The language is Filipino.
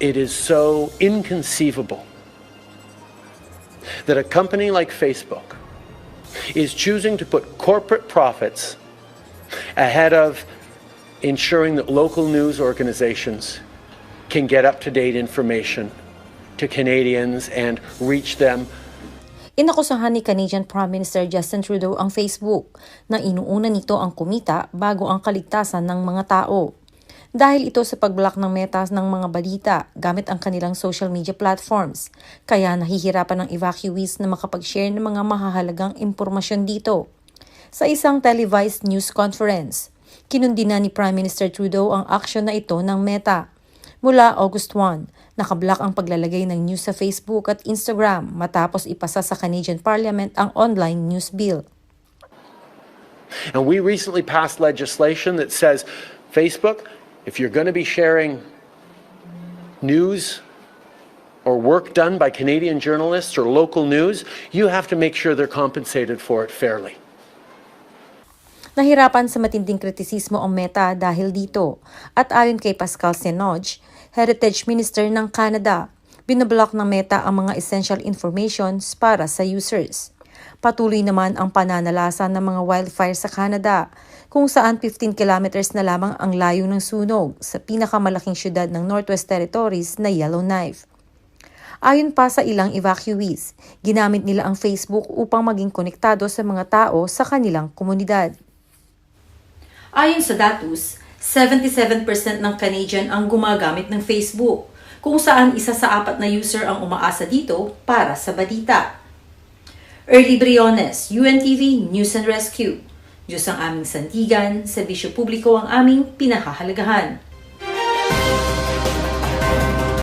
it is so inconceivable that a company like Facebook is choosing to put corporate profits ahead of ensuring that local news organizations can get up-to-date information to Canadians and reach them. Inakusahan ni Canadian Prime Minister Justin Trudeau ang Facebook na inuuna nito ang kumita bago ang kaligtasan ng mga tao. Dahil ito sa pag-block ng Meta ng mga balita gamit ang kanilang social media platforms, kaya nahihirapan ng evacuees na makapag-share ng mga mahahalagang impormasyon dito. Sa isang televised news conference, kinundi na ni Prime Minister Trudeau ang aksyon na ito ng Meta. Mula August 1, nakablock ang paglalagay ng news sa Facebook at Instagram matapos ipasa sa Canadian Parliament ang online news bill. And we recently passed legislation that says, Facebook, if you're going to be sharing news or work done by Canadian journalists or local news, you have to make sure they're compensated for it fairly. Nahirapan sa matinding kritisismo ang Meta dahil dito at ayon kay Pascal Senoj, Heritage Minister ng Canada, binablock ng Meta ang mga essential informations para sa users. Patuloy naman ang pananalasa ng mga wildfire sa Canada, kung saan 15 kilometers na lamang ang layo ng sunog sa pinakamalaking syudad ng Northwest Territories na Yellowknife. Ayon pa sa ilang evacuees, ginamit nila ang Facebook upang maging konektado sa mga tao sa kanilang komunidad. Ayon sa datos, 77% ng Canadian ang gumagamit ng Facebook, kung saan isa sa 4 na user ang umaasa dito para sa balita. Early Briones, UNTV News and Rescue. Diyos ang aming sandigan, serbisyo publiko ang aming pinahahalagahan.